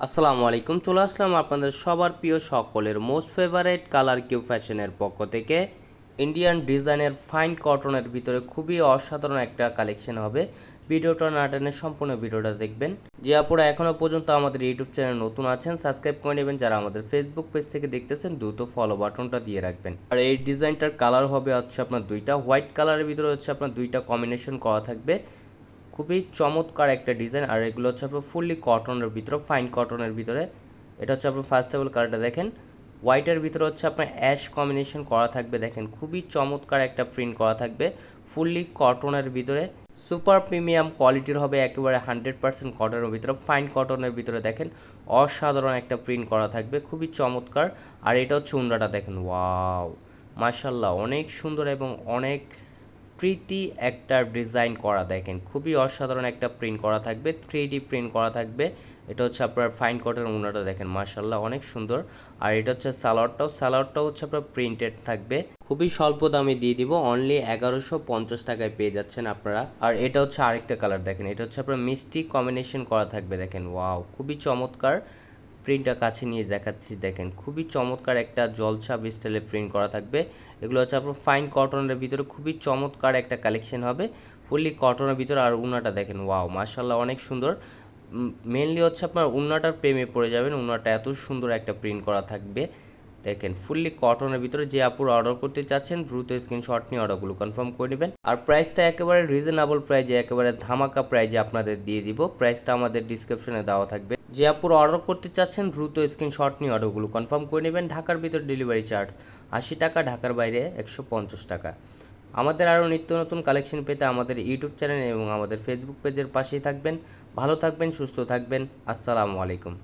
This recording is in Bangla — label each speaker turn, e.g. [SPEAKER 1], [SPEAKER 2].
[SPEAKER 1] আসসালামু আলাইকুম, চলে আসলাম আপনাদের সবার প্রিয় সকলের মোস্ট ফেভারিট কালার কিউ ফ্যাশনের পক্ষ থেকে। ইন্ডিয়ান ডিজাইনের ফাইন কটনের ভিতরে খুবই অসাধারণ একটা কালেকশন হবে। ভিডিওটা না টেনে সম্পূর্ণ ভিডিওটা দেখবেন। যে আপনারা এখনও পর্যন্ত আমাদের ইউটিউব চ্যানেল নতুন আছেন সাবস্ক্রাইব করে নেবেন, যারা আমাদের ফেসবুক পেজ থেকে দেখতেছেন দ্রুত ফলো বাটনটা দিয়ে রাখবেন। আর এই ডিজাইনটার কালার হবে হচ্ছে আপনার দুইটা, হোয়াইট কালারের ভিতরে হচ্ছে আপনার দুইটা কম্বিনেশন করা থাকবে। খুবই চমৎকার একটা ডিজাইন, আর এগুলো হচ্ছে আপনার ফুললি কটনের ভিতরে, ফাইন কটনের ভিতরে। এটা হচ্ছে আপনার ফার্স্ট অফ অল কালারটা দেখেন, হোয়াইটের ভিতরে হচ্ছে আপনার অ্যাশ কম্বিনেশন করা থাকবে। দেখেন খুবই চমৎকার একটা প্রিন্ট করা থাকবে, ফুললি কটনের ভিতরে। সুপার প্রিমিয়াম কোয়ালিটির হবে, একেবারে 100% কটনের ভিতরে, ফাইন কটনের ভিতরে। দেখেন অসাধারণ একটা প্রিন্ট করা থাকবে, খুবই চমৎকার। আর এটা হচ্ছে উন্ডাটা দেখেন, ওয়াও মাশাল্লাহ, অনেক সুন্দর এবং অনেক প্রিটি একটা ডিজাইন করা। দেখেন খুবই অসাধারণ একটা প্রিন্ট করা থাকবে, 3D প্রিন্ট করা থাকবে। এটা হচ্ছে আপনার ফাইন কটন উন্নাটা দেখেন মাশাল্লাহ অনেক সুন্দর। আর এটা হচ্ছে সালোয়ারটাও হচ্ছে আপনার প্রিন্টেড থাকবে। খুবই স্বল্প দামে দিয়ে দিব, অনলি 1150 টাকায় পেয়ে যাচ্ছেন আপনারা। আর এটা হচ্ছে আরেকটা কালার দেখেন, এটা হচ্ছে আপনার মিষ্টি কম্বিনেশন করা থাকবে। দেখেন ওয়াও, খুবই চমৎকার। প্রিন্টটা কাছে নিয়ে দেখাচ্ছি, দেখেন খুবই চমৎকার একটা জলছাপ স্টাইলে প্রিন্ট করা থাকবে। এগুলো হচ্ছে আপনার ফাইন কটনের ভিতরে খুবই চমৎকার একটা কালেকশন হবে, ফুললি কটনের ভিতরে। আর উন্নাটা দেখেন ওয়াও মাশাল্লাহ অনেক সুন্দর। মেনলি হচ্ছে আপনার উন্নাটার প্রেমে পড়ে যাবেন, উন্নাটা এত সুন্দর একটা প্রিন্ট করা থাকবে। দেখেন ফুললি কটনের ভিতরে। যে আপুর অর্ডার করতে চাচ্ছেন দ্রুত স্ক্রিনশট নিয়ে অর্ডারগুলো কনফার্ম করে নেবেন। আর প্রাইসটা একেবারে রিজনেবল প্রাইজে, একেবারে ধামাকা প্রাইজে আপনাদের দিয়ে দিব। প্রাইসটা আমাদের ডিসক্রিপশনে দেওয়া থাকবে। যে আপুর অর্ডার করতে চাচ্ছেন দ্রুত স্ক্রিনশট নিয়ে অর্ডারগুলো কনফার্ম করে নেবেন। ঢাকার ভিতর ডেলিভারি চার্জ 80 টাকা, ঢাকার বাইরে 150 টাকা। আমাদের আরও নিত্য নতুন কালেকশন পেতে আমাদের ইউটিউব চ্যানেল এবং আমাদের ফেসবুক পেজের পাশেই থাকবেন। ভালো থাকবেন, সুস্থ থাকবেন। আসসালামু আলাইকুম।